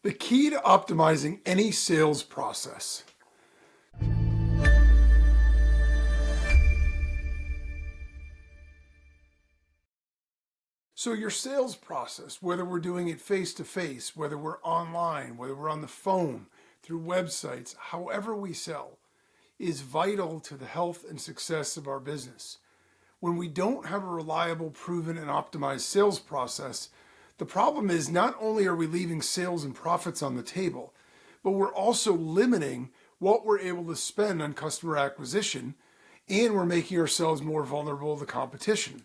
The key to optimizing any sales process. So your sales process, whether we're doing it face-to-face, whether we're online, whether we're on the phone, through websites, however we sell, is vital to the health and success of our business. When we don't have a reliable, proven, and optimized sales process, the problem is not only are we leaving sales and profits on the table, but we're also limiting what we're able to spend on customer acquisition, and we're making ourselves more vulnerable to competition.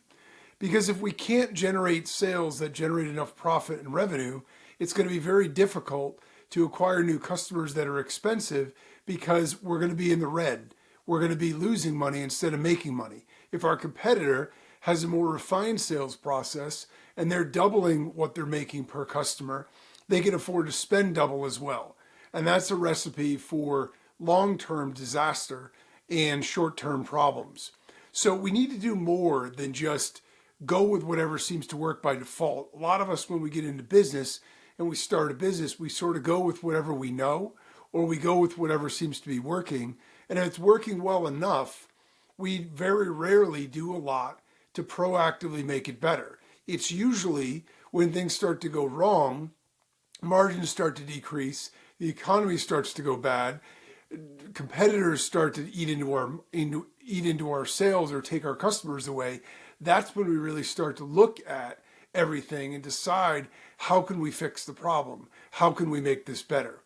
Because if we can't generate sales that generate enough profit and revenue, it's going to be very difficult to acquire new customers that are expensive because we're going to be in the red. We're going to be losing money instead of making money. If our competitor has a more refined sales process and they're doubling what they're making per customer, they can afford to spend double as well. And that's a recipe for long-term disaster and short-term problems. So we need to do more than just go with whatever seems to work by default. A lot of us, when we get into business and we start a business, we sort of go with whatever we know, or we go with whatever seems to be working. And if it's working well enough, we very rarely do a lot to proactively make it better. It's usually when things start to go wrong, margins start to decrease, the economy starts to go bad, competitors start to eat into our sales or take our customers away. That's when we really start to look at everything and decide, how can we fix the problem? How can we make this better?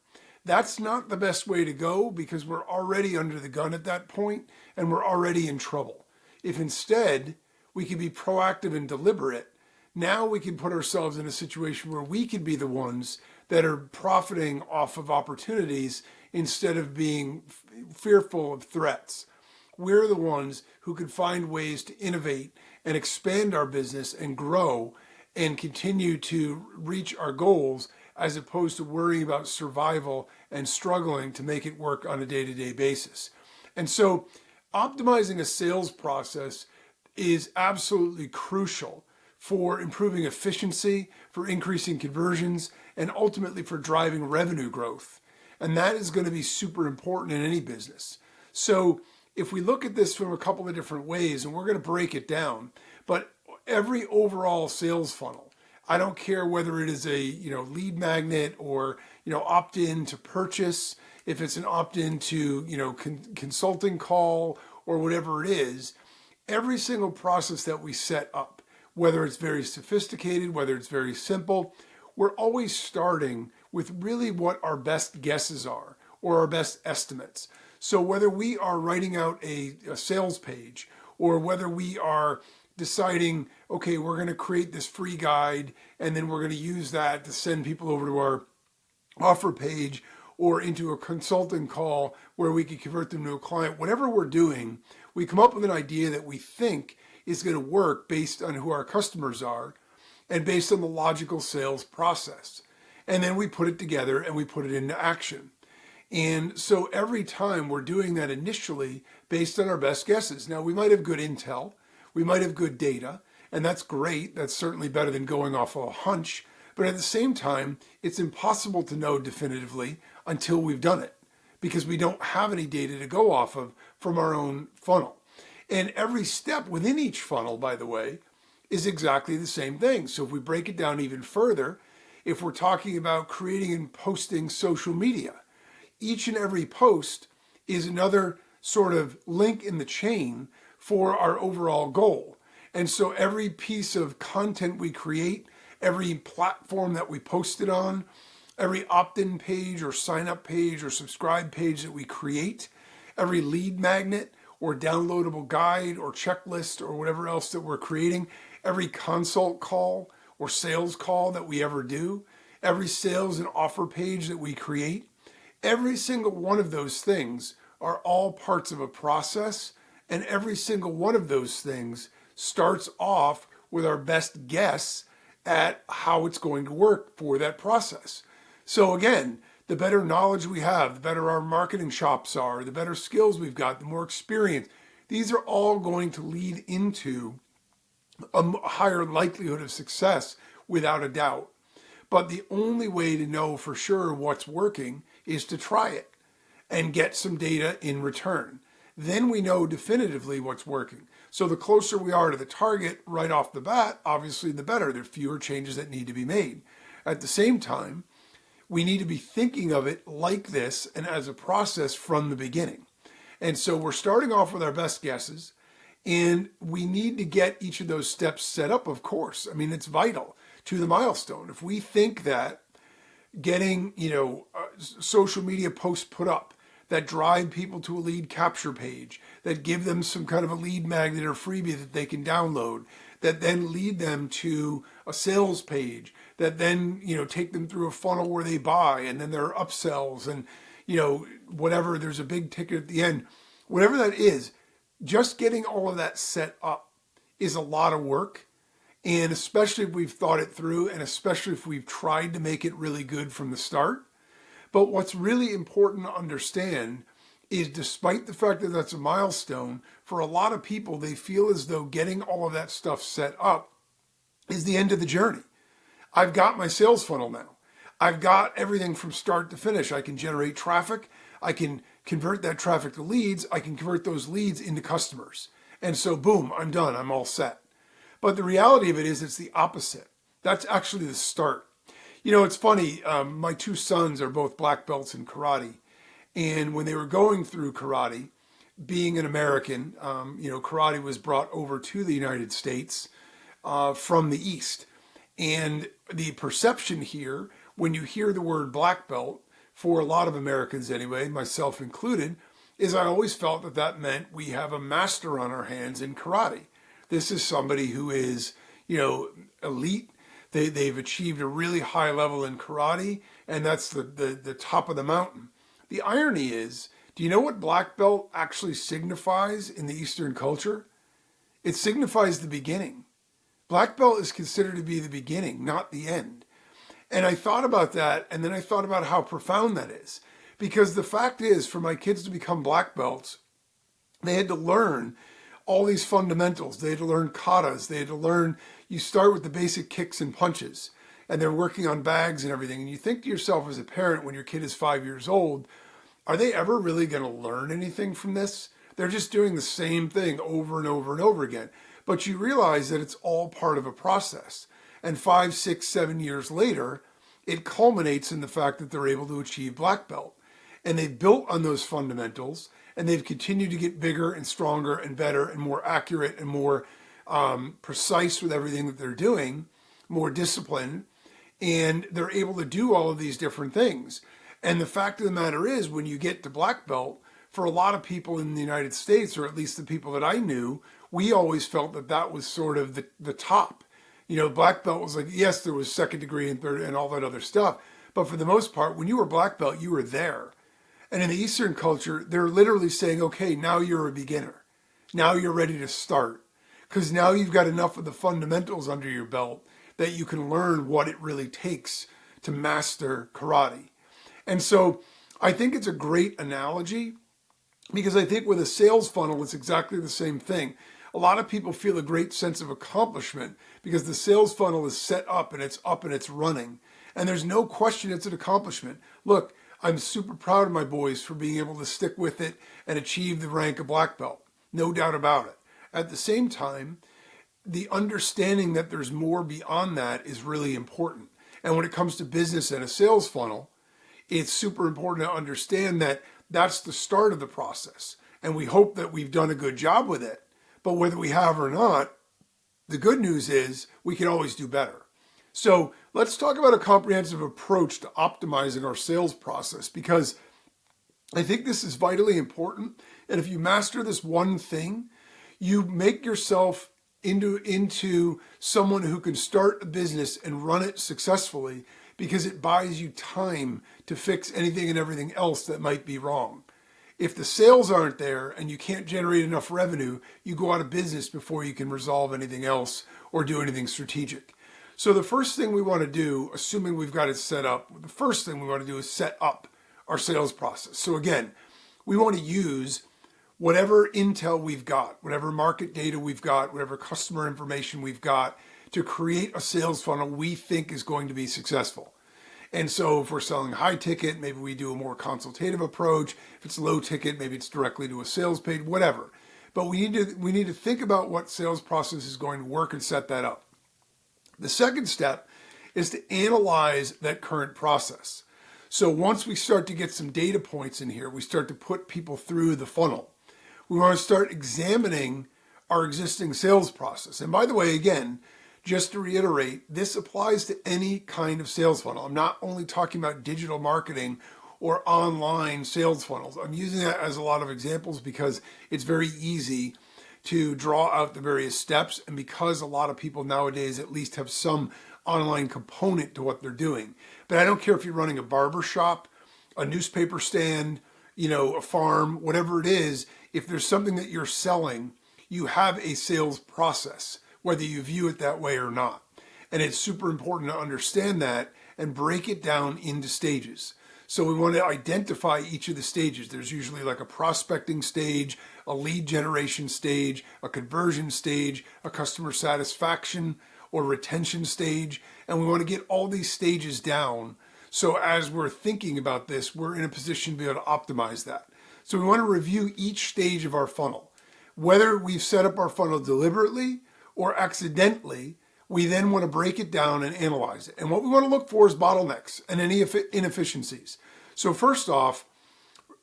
That's not the best way to go, because we're already under the gun at that point and we're already in trouble. If instead we can be proactive and deliberate, now we can put ourselves in a situation where we can be the ones that are profiting off of opportunities instead of being fearful of threats. We're the ones who can find ways to innovate and expand our business and grow and continue to reach our goals, as opposed to worrying about survival and struggling to make it work on a day-to-day basis. And so optimizing a sales process is absolutely crucial for improving efficiency, for increasing conversions, and ultimately for driving revenue growth. And that is going to be super important in any business. So if we look at this from a couple of different ways, and we're going to break it down, but every overall sales funnel, I don't care whether it is a lead magnet or opt-in to purchase, if it's an opt-in to consulting call or whatever it is, every single process that we set up, whether it's very sophisticated, whether it's very simple, we're always starting with really what our best guesses are or our best estimates. So whether we are writing out a sales page, or whether we are deciding, okay, we're going to create this free guide and then we're going to use that to send people over to our offer page or into a consulting call where we can convert them to a client, whatever we're doing, we come up with an idea that we think is going to work based on who our customers are and based on the logical sales process. And then we put it together and we put it into action. And so every time we're doing that initially based on our best guesses. Now, we might have good intel, we might have good data, and that's great. That's certainly better than going off of a hunch. But at the same time, it's impossible to know definitively until we've done it, because we don't have any data to go off of from our own funnel. And every step within each funnel, by the way, is exactly the same thing. So if we break it down even further, if we're talking about creating and posting social media, each and every post is another sort of link in the chain for our overall goal. And so every piece of content we create, every platform that we post it on, every opt-in page or sign-up page or subscribe page that we create, every lead magnet or downloadable guide or checklist or whatever else that we're creating, every consult call or sales call that we ever do, every sales and offer page that we create, every single one of those things are all parts of a process, and every single one of those things starts off with our best guess at how it's going to work for that process. So again, the better knowledge we have, the better our marketing chops are, the better skills we've got, the more experience. These are all going to lead into a higher likelihood of success without a doubt. But the only way to know for sure what's working is to try it and get some data in return. Then we know definitively what's working. So the closer we are to the target right off the bat, obviously the better. There are fewer changes that need to be made. At the same time, we need to be thinking of it like this and as a process from the beginning. And so we're starting off with our best guesses, and we need to get each of those steps set up, of course. I mean, it's vital to the milestone. If we think that getting, social media posts put up that drive people to a lead capture page, that give them some kind of a lead magnet or freebie that they can download, that then lead them to a sales page, that then, take them through a funnel where they buy, and then there are upsells and, whatever, there's a big ticket at the end. Whatever that is, just getting all of that set up is a lot of work. And especially if we've thought it through, and especially if we've tried to make it really good from the start. But what's really important to understand is, despite the fact that that's a milestone, for a lot of people, they feel as though getting all of that stuff set up is the end of the journey. I've got my sales funnel now. I've got everything from start to finish. I can generate traffic. I can convert that traffic to leads. I can convert those leads into customers. And so, boom, I'm done. I'm all set. But the reality of it is, it's the opposite. That's actually the start. It's funny. My two sons are both black belts in karate. And when they were going through karate, being an American, karate was brought over to the United States from the East. And the perception here, when you hear the word black belt, for a lot of Americans anyway, myself included, is I always felt that that meant we have a master on our hands in karate. This is somebody who is, elite. They've achieved a really high level in karate, and that's the top of the mountain. The irony is, do you know what black belt actually signifies in the Eastern culture? It signifies the beginning. Black belt is considered to be the beginning, not the end. And I thought about that, and then I thought about how profound that is. Because the fact is, for my kids to become black belts, they had to learn all these fundamentals. They had to learn katas. They had to learn, you start with the basic kicks and punches, and they're working on bags and everything. And you think to yourself as a parent, when your kid is 5 years old, are they ever really going to learn anything from this? They're just doing the same thing over and over and over again. But you realize that it's all part of a process. And 5, 6, 7 years later, it culminates in the fact that they're able to achieve black belt. And they've built on those fundamentals, and they've continued to get bigger and stronger and better and more accurate and more precise with everything that they're doing, more disciplined, and they're able to do all of these different things. And the fact of the matter is, when you get to black belt, for a lot of people in the United States, or at least the people that I knew, we always felt that that was sort of the top. Black belt was like, yes, there was second degree and third and all that other stuff. But for the most part, when you were black belt, you were there. And in the Eastern culture, they're literally saying, okay, now you're a beginner. Now you're ready to start. Because now you've got enough of the fundamentals under your belt that you can learn what it really takes to master karate. And so I think it's a great analogy, because I think with a sales funnel, it's exactly the same thing. A lot of people feel a great sense of accomplishment because the sales funnel is set up and it's running. And there's no question it's an accomplishment. Look, I'm super proud of my boys for being able to stick with it and achieve the rank of black belt. No doubt about it. At the same time, the understanding that there's more beyond that is really important. And when it comes to business and a sales funnel, it's super important to understand that that's the start of the process. And we hope that we've done a good job with it. But whether we have or not, the good news is we can always do better. So let's talk about a comprehensive approach to optimizing our sales process, because I think this is vitally important. And if you master this one thing, you make yourself into someone who can start a business and run it successfully, because it buys you time to fix anything and everything else that might be wrong. If the sales aren't there and you can't generate enough revenue, you go out of business before you can resolve anything else or do anything strategic. So the first thing we want to do, assuming we've got it set up, the first thing we want to do is set up our sales process. So again, we want to use whatever intel we've got, whatever market data we've got, whatever customer information we've got, to create a sales funnel we think is going to be successful. And so if we're selling high ticket, maybe we do a more consultative approach. If it's low ticket, maybe it's directly to a sales page, whatever. But we need to think about what sales process is going to work and set that up. The second step is to analyze that current process. So once we start to get some data points in here, we start to put people through the funnel. We want to start examining our existing sales process. And by the way, again, just to reiterate, this applies to any kind of sales funnel. I'm not only talking about digital marketing or online sales funnels. I'm using that as a lot of examples because it's very easy to draw out the various steps, and because a lot of people nowadays at least have some online component to what they're doing. But I don't care if you're running a barber shop, a newspaper stand, a farm, whatever it is, if there's something that you're selling, you have a sales process, whether you view it that way or not. And it's super important to understand that and break it down into stages. So we want to identify each of the stages. There's usually like a prospecting stage, a lead generation stage, a conversion stage, a customer satisfaction or retention stage. And we want to get all these stages down. So as we're thinking about this, we're in a position to be able to optimize that. So we want to review each stage of our funnel. Whether we've set up our funnel deliberately or accidentally, we then want to break it down and analyze it. And what we want to look for is bottlenecks and any inefficiencies. So first off,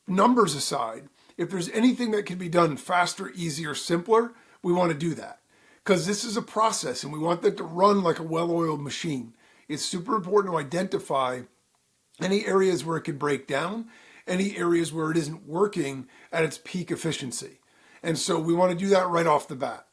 numbers aside, if there's anything that can be done faster, easier, simpler, we want to do that. Because this is a process and we want that to run like a well-oiled machine. It's super important to identify any areas where it can break down, any areas where it isn't working at its peak efficiency. And so we want to do that right off the bat.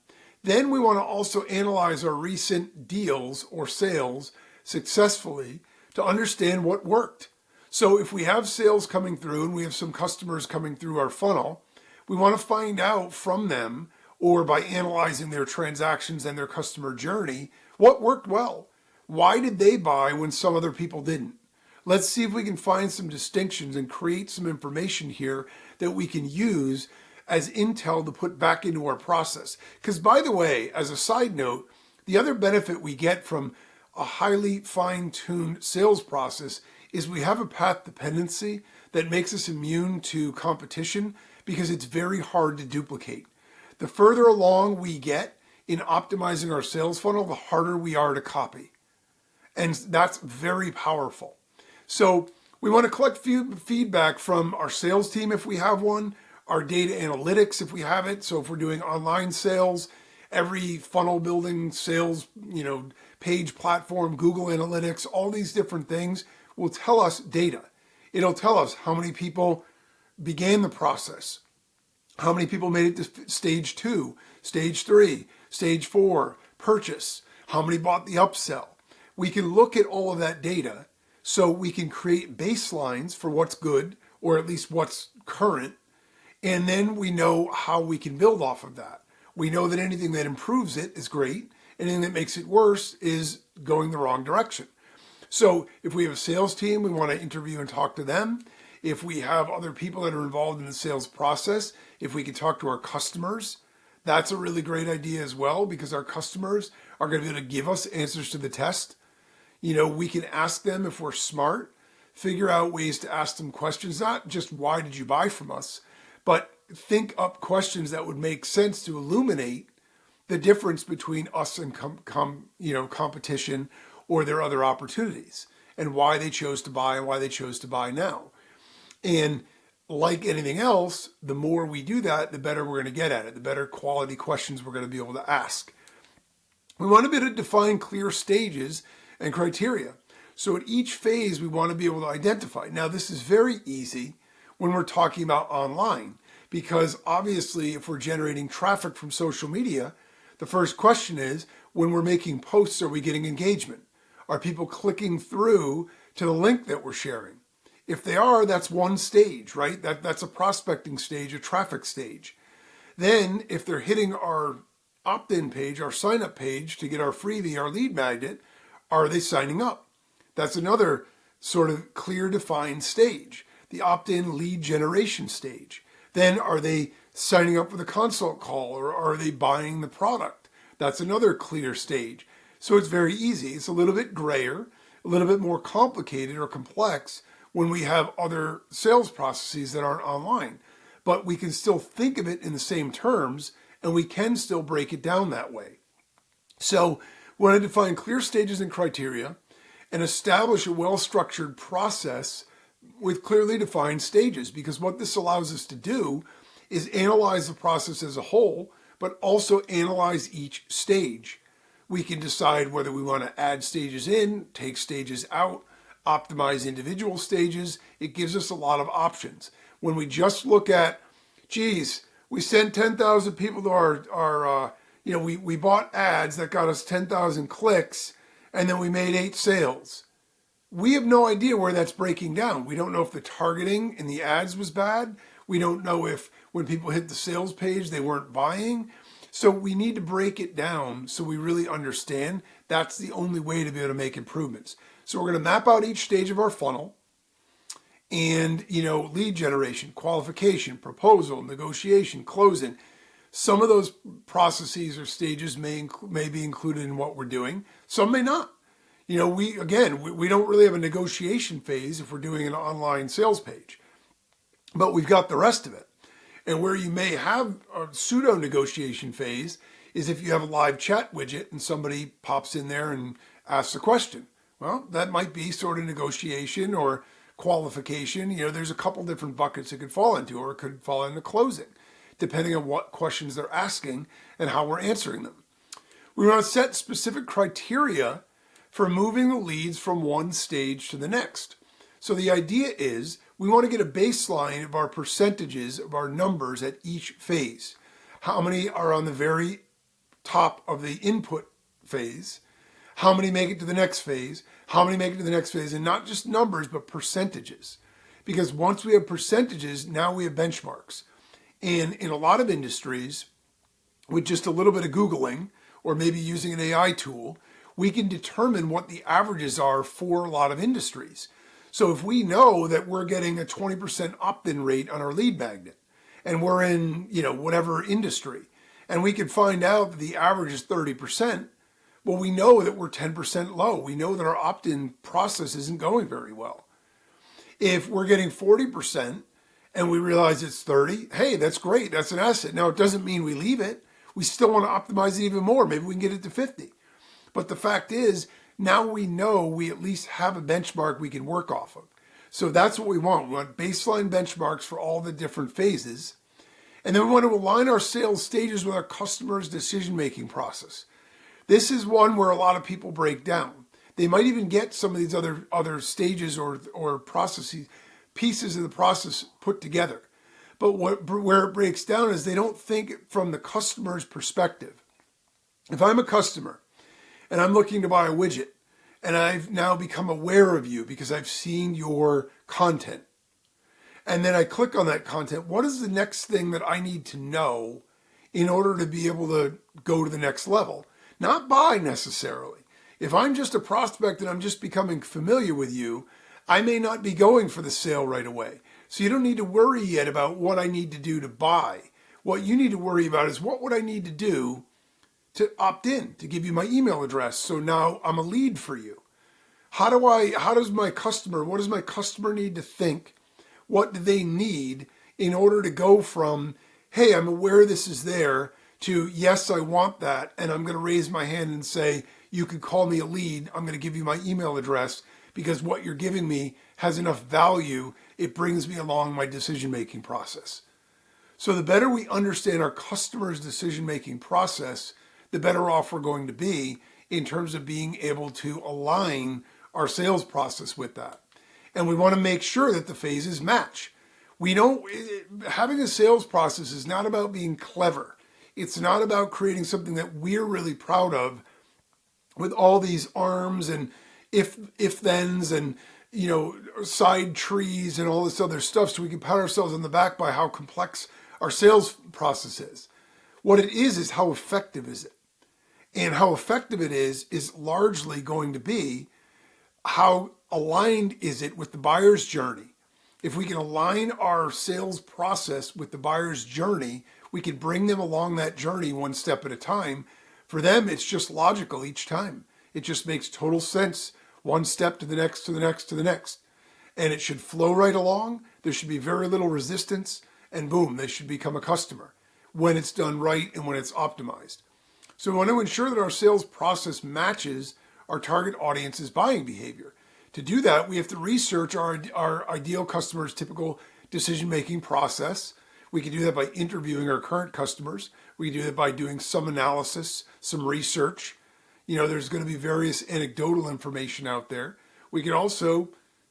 Then we want to also analyze our recent deals or sales successfully to understand what worked. So if we have sales coming through and we have some customers coming through our funnel, we want to find out from them, or by analyzing their transactions and their customer journey, what worked well. Why did they buy when some other people didn't? Let's see if we can find some distinctions and create some information here that we can use as intel to put back into our process. Because by the way, as a side note, the other benefit we get from a highly fine-tuned sales process is we have a path dependency that makes us immune to competition because it's very hard to duplicate. The further along we get in optimizing our sales funnel, the harder we are to copy. And that's very powerful. So we want to collect feedback from our sales team if we have one, our data analytics if we have it. So if we're doing online sales, every funnel building sales, page platform, Google Analytics, all these different things will tell us data. It'll tell us how many people began the process, how many people made it to stage 2, stage 3, stage 4, purchase, how many bought the upsell. We can look at all of that data so we can create baselines for what's good, or at least what's current, and then we know how we can build off of that. We know that anything that improves it is great, anything that makes it worse is going the wrong direction. So if we have a sales team, we want to interview and talk to them. If we have other people that are involved in the sales process, if we can talk to our customers, that's a really great idea as well, because our customers are going to be able to give us answers to the test. We can ask them if we're smart, figure out ways to ask them questions, not just why did you buy from us, but think up questions that would make sense to illuminate the difference between us and competition or their other opportunities, and why they chose to buy and why they chose to buy now. And like anything else, the more we do that, the better we're going to get at it, the better quality questions we're going to be able to ask. We want to be able to define clear stages and criteria. So at each phase, we want to be able to identify. Now, this is very easy when we're talking about online, because obviously if we're generating traffic from social media, the first question is, when we're making posts, are we getting engagement? Are people clicking through to the link that we're sharing? If they are, that's one stage, right? That's a prospecting stage, a traffic stage. Then if they're hitting our opt-in page, our sign-up page to get our freebie, our lead magnet, are they signing up? That's another sort of clear defined stage, the opt-in lead generation stage. Then are they signing up for the consult call, or are they buying the product? That's another clear stage. So it's very easy. It's a little bit grayer, a little bit more complicated or complex when we have other sales processes that aren't online. But we can still think of it in the same terms, and we can still break it down that way. So we want to define clear stages and criteria and establish a well-structured process with clearly defined stages, because what this allows us to do is analyze the process as a whole, but also analyze each stage. We can decide whether we want to add stages in, take stages out, optimize individual stages. It gives us a lot of options. When we just look at, geez, we sent 10,000 people to our we bought ads that got us 10,000 clicks, and then we made 8 sales. We have no idea where that's breaking down. We don't know if the targeting in the ads was bad. We don't know if when people hit the sales page, they weren't buying. So we need to break it down so we really understand. That's the only way to be able to make improvements. So we're going to map out each stage of our funnel and, lead generation, qualification, proposal, negotiation, closing. Some of those processes or stages may be included in what we're doing. Some may not. We don't really have a negotiation phase if we're doing an online sales page, but we've got the rest of it. And where you may have a pseudo negotiation phase is if you have a live chat widget and somebody pops in there and asks a question. Well, that might be sort of negotiation or qualification. There's a couple different buckets it could fall into, or it could fall into closing, depending on what questions they're asking and how we're answering them. We want to set specific criteria for moving the leads from one stage to the next. So the idea is we want to get a baseline of our percentages of our numbers at each phase. How many are on the very top of the input phase? How many make it to the next phase? How many make it to the next phase? And not just numbers, but percentages. Because once we have percentages, now we have benchmarks. And in a lot of industries, with just a little bit of Googling or maybe using an AI tool, we can determine what the averages are for a lot of industries. So if we know that we're getting a 20% opt-in rate on our lead magnet, and we're in, whatever industry, and we can find out that the average is 30%, well, we know that we're 10% low. We know that our opt-in process isn't going very well. If we're getting 40% and we realize it's 30, hey, that's great. That's an asset. Now, it doesn't mean we leave it. We still want to optimize it even more. Maybe we can get it to 50. But the fact is, now we know we at least have a benchmark we can work off of. So that's what we want. We want baseline benchmarks for all the different phases. And then we want to align our sales stages with our customers' decision-making process. This is one where a lot of people break down. They might even get some of these other stages or processes, pieces of the process put together. But where it breaks down is they don't think from the customer's perspective. If I'm a customer and I'm looking to buy a widget, and I've now become aware of you because I've seen your content, and then I click on that content, what is the next thing that I need to know in order to be able to go to the next level? Not buy necessarily. If I'm just a prospect and I'm just becoming familiar with you, I may not be going for the sale right away. So you don't need to worry yet about what I need to do to buy. What you need to worry about is what would I need to do to opt in, to give you my email address. So now I'm a lead for you. What does my customer need to think? What do they need in order to go from, hey, I'm aware this is there, to yes, I want that. And I'm going to raise my hand and say, you can call me a lead. I'm going to give you my email address because what you're giving me has enough value. It brings me along my decision-making process. So the better we understand our customer's decision-making process, the better off we're going to be in terms of being able to align our sales process with that. And we want to make sure that the phases match. Having a sales process is not about being clever. It's not about creating something that we're really proud of with all these arms and if-thens and, side trees and all this other stuff so we can pat ourselves on the back by how complex our sales process is. What it is how effective is it? And how effective it is largely going to be how aligned is it with the buyer's journey. If we can align our sales process with the buyer's journey, we can bring them along that journey one step at a time. For them, it's just logical each time. It just makes total sense. One step to the next, to the next, to the next. And it should flow right along. There should be very little resistance, and boom, they should become a customer when it's done right and when it's optimized. So we want to ensure that our sales process matches our target audience's buying behavior. To do that, we have to research our ideal customer's typical decision-making process. We can do that by interviewing our current customers. We can do that by doing some analysis, some research. There's going to be various anecdotal information out there. We can also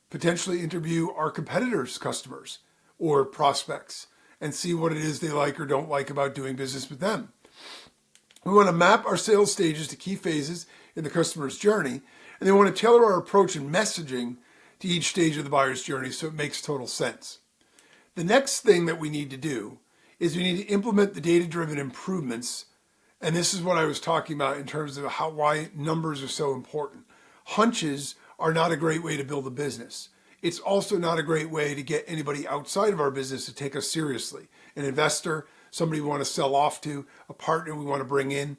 potentially interview our competitors' customers or prospects and see what it is they like or don't like about doing business with them. We want to map our sales stages to key phases in the customer's journey, and then we want to tailor our approach and messaging to each stage of the buyer's journey so it makes total sense. The next thing that we need to do is we need to implement the data-driven improvements, and this is what I was talking about in terms of why numbers are so important. Hunches are not a great way to build a business. It's also not a great way to get anybody outside of our business to take us seriously. An investor, somebody we want to sell off to, a partner we want to bring in.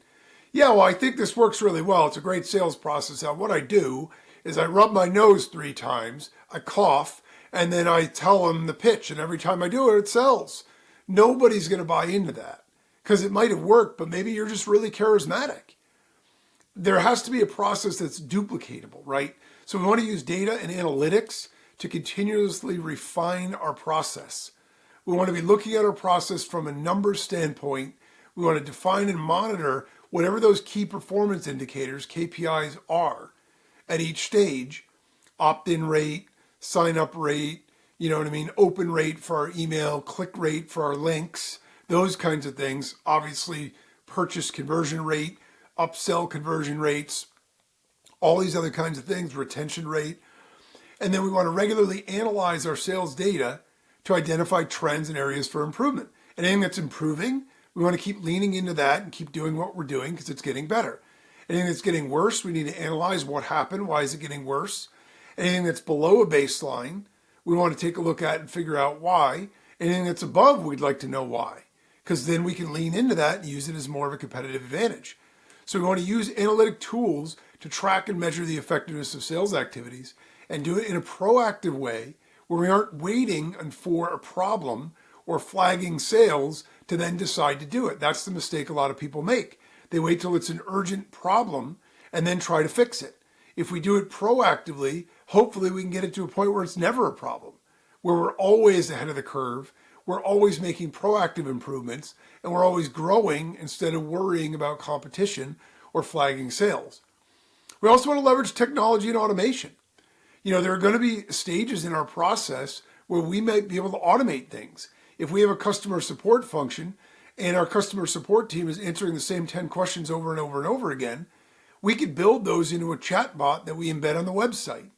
Yeah, well, I think this works really well. It's a great sales process. Now, what I do is I rub my nose 3 times, I cough, and then I tell them the pitch. And every time I do it, it sells. Nobody's going to buy into that because it might have worked, but maybe you're just really charismatic. There has to be a process that's duplicatable, right? So we want to use data and analytics to continuously refine our process. We want to be looking at our process from a numbers standpoint. We want to define and monitor whatever those key performance indicators, KPIs, are at each stage. Opt-in rate, sign-up rate, open rate for our email, click rate for our links, those kinds of things. Obviously, purchase conversion rate, upsell conversion rates, all these other kinds of things, retention rate. And then we want to regularly analyze our sales data to identify trends and areas for improvement. And anything that's improving, we want to keep leaning into that and keep doing what we're doing because it's getting better. Anything that's getting worse, we need to analyze what happened, why is it getting worse. Anything that's below a baseline, we want to take a look at and figure out why. Anything that's above, we'd like to know why, because then we can lean into that and use it as more of a competitive advantage. So we want to use analytic tools to track and measure the effectiveness of sales activities and do it in a proactive way where we aren't waiting for a problem or flagging sales to then decide to do it. That's the mistake a lot of people make. They wait till it's an urgent problem and then try to fix it. If we do it proactively, hopefully we can get it to a point where it's never a problem, where we're always ahead of the curve, we're always making proactive improvements, and we're always growing instead of worrying about competition or flagging sales. We also want to leverage technology and automation. There are going to be stages in our process where we might be able to automate things. If we have a customer support function and our customer support team is answering the same 10 questions over and over and over again, we could build those into a chat bot that we embed on the website,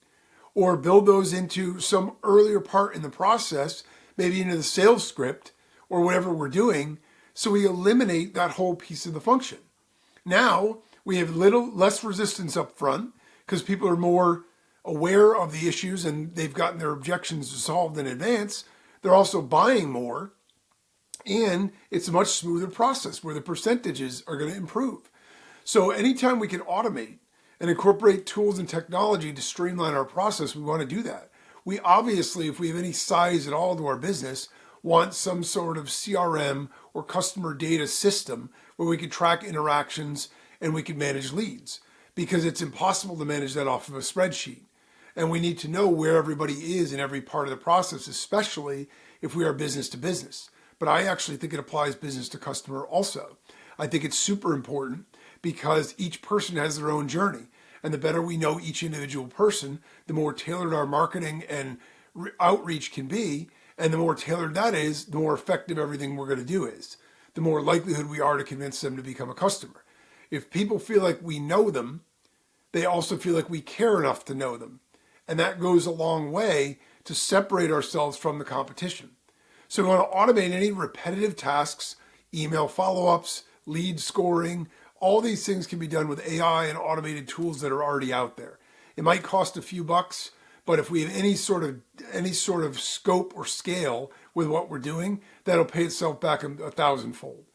or build those into some earlier part in the process, maybe into the sales script or whatever we're doing, so we eliminate that whole piece of the function. Now we have less resistance up front because people are more aware of the issues and they've gotten their objections resolved in advance. They're also buying more, and it's a much smoother process where the percentages are going to improve. So anytime we can automate and incorporate tools and technology to streamline our process, we want to do that. We obviously, if we have any size at all to our business, want some sort of CRM or customer data system where we can track interactions and we can manage leads, because it's impossible to manage that off of a spreadsheet. And we need to know where everybody is in every part of the process, especially if we are business to business. But I actually think it applies business to customer also. I think it's super important because each person has their own journey. And the better we know each individual person, the more tailored our marketing and outreach can be. And the more tailored that is, the more effective everything we're going to do is. The more likelihood we are to convince them to become a customer. If people feel like we know them, they also feel like we care enough to know them. And that goes a long way to separate ourselves from the competition. So we want to automate any repetitive tasks, email follow-ups, lead scoring. All these things can be done with AI and automated tools that are already out there. It might cost a few bucks, but if we have any sort of scope or scale with what we're doing, that'll pay itself back 1,000-fold.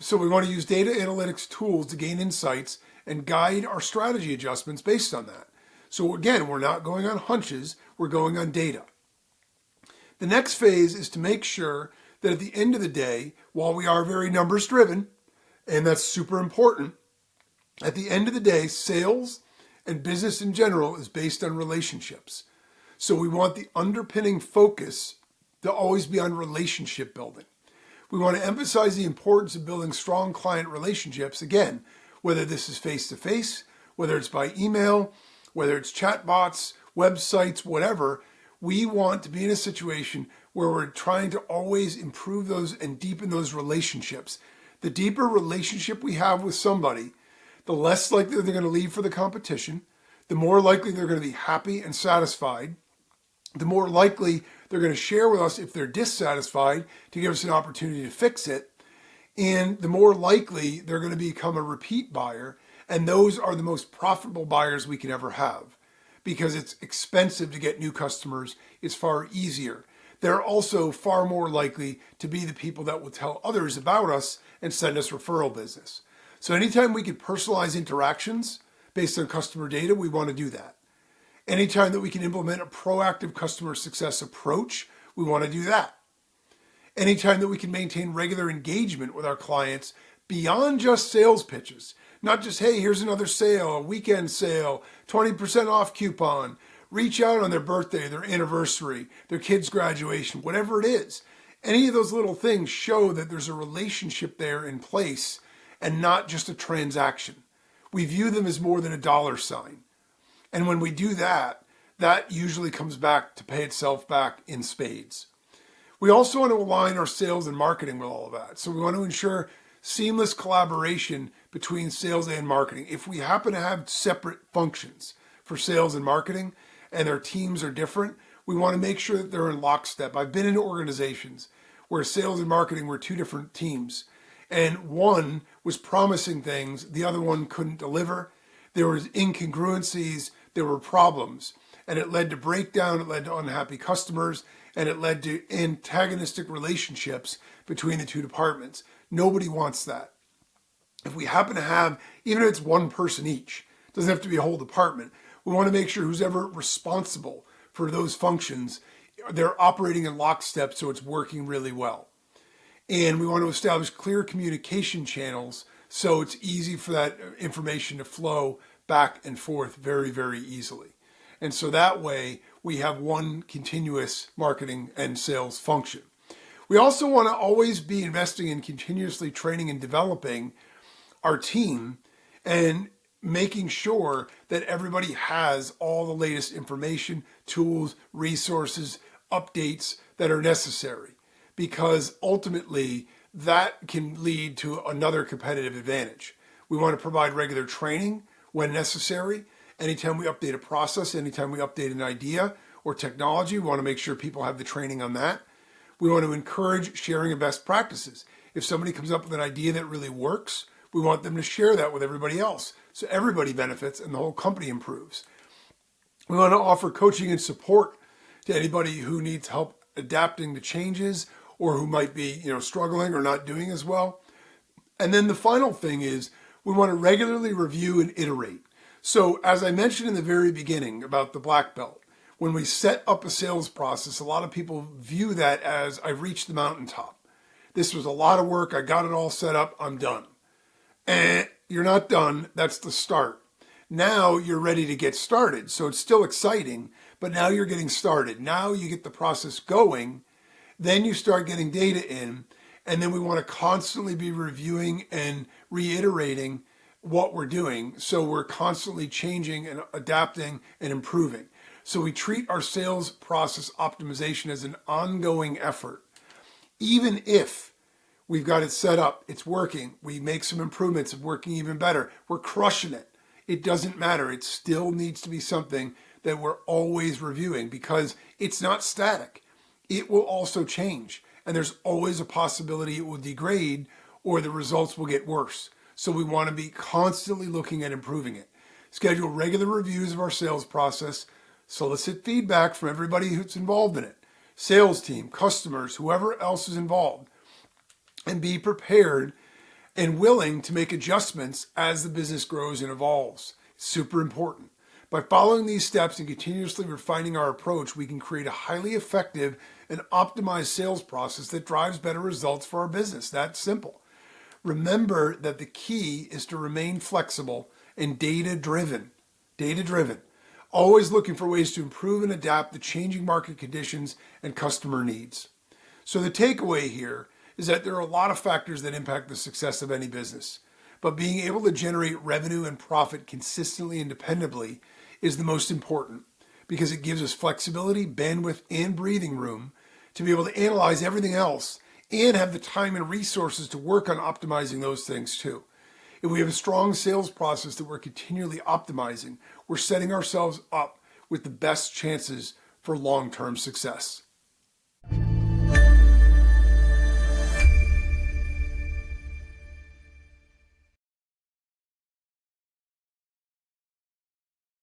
So we want to use data analytics tools to gain insights and guide our strategy adjustments based on that. So again, we're not going on hunches, we're going on data. The next phase is to make sure that at the end of the day, while we are very numbers driven, and that's super important, at the end of the day, sales and business in general is based on relationships. So we want the underpinning focus to always be on relationship building. We want to emphasize the importance of building strong client relationships, again, whether this is face-to-face, whether it's by email, whether it's chatbots, websites, whatever. We want to be in a situation where we're trying to always improve those and deepen those relationships. The deeper relationship we have with somebody, the less likely they're going to leave for the competition, the more likely they're going to be happy and satisfied, the more likely they're going to share with us if they're dissatisfied to give us an opportunity to fix it, and the more likely they're going to become a repeat buyer, and those are the most profitable buyers we can ever have because it's expensive to get new customers. It's far easier. They're also far more likely to be the people that will tell others about us and send us referral business. So anytime we can personalize interactions based on customer data, we want to do that. Anytime that we can implement a proactive customer success approach, we want to do that. Anytime that we can maintain regular engagement with our clients beyond just sales pitches, not just, hey, here's another sale, a weekend sale, 20% off coupon, reach out on their birthday, their anniversary, their kid's graduation, whatever it is. Any of those little things show that there's a relationship there in place and not just a transaction. We view them as more than a dollar sign. And when we do that, that usually comes back to pay itself back in spades. We also want to align our sales and marketing with all of that. So we want to ensure seamless collaboration between sales and marketing. If we happen to have separate functions for sales and marketing and their teams are different, we want to make sure that they're in lockstep. I've been in organizations where sales and marketing were two different teams, and one was promising things, the other one couldn't deliver. There was incongruencies, there were problems, and it led to breakdown, it led to unhappy customers, and it led to antagonistic relationships between the two departments. Nobody wants that. If we happen to have, even if it's one person each, it doesn't have to be a whole department, we want to make sure who's ever responsible for those functions, they're operating in lockstep so it's working really well. And we want to establish clear communication channels so it's easy for that information to flow back and forth very, very easily. And so that way we have one continuous marketing and sales function. We also want to always be investing in continuously training and developing our team and making sure that everybody has all the latest information, tools, resources, updates that are necessary, because ultimately that can lead to another competitive advantage. We want to provide regular training when necessary. Anytime we update a process, anytime we update an idea or technology, we want to make sure people have the training on that. We want to encourage sharing of best practices. If somebody comes up with an idea that really works, we want them to share that with everybody else so everybody benefits and the whole company improves. We want to offer coaching and support to anybody who needs help adapting to changes or who might be, struggling or not doing as well. And then the final thing is we want to regularly review and iterate. So as I mentioned in the very beginning about the black belt, when we set up a sales process, a lot of people view that as I've reached the mountaintop. This was a lot of work. I got it all set up. I'm done. And you're not done. That's the start. Now you're ready to get started. So it's still exciting, but now you're getting started. Now you get the process going. Then you start getting data in. And then we want to constantly be reviewing and reiterating what we're doing. So we're constantly changing and adapting and improving. So we treat our sales process optimization as an ongoing effort. Even if we've got it set up, it's working, we make some improvements, it's working even better, we're crushing it. It doesn't matter. It still needs to be something that we're always reviewing because it's not static. It will also change. And there's always a possibility it will degrade or the results will get worse. So we want to be constantly looking at improving it. Schedule regular reviews of our sales process. Solicit feedback from everybody who's involved in it. Sales team, customers, whoever else is involved. And be prepared and willing to make adjustments as the business grows and evolves. It's super important. By following these steps and continuously refining our approach, we can create a highly effective and optimized sales process that drives better results for our business. That's simple. Remember that the key is to remain flexible and data-driven. Data-driven. Always looking for ways to improve and adapt to changing market conditions and customer needs. So the takeaway here is that there are a lot of factors that impact the success of any business, but being able to generate revenue and profit consistently and dependably is the most important because it gives us flexibility, bandwidth, and breathing room to be able to analyze everything else and have the time and resources to work on optimizing those things too. If we have a strong sales process that we're continually optimizing, we're setting ourselves up with the best chances for long-term success.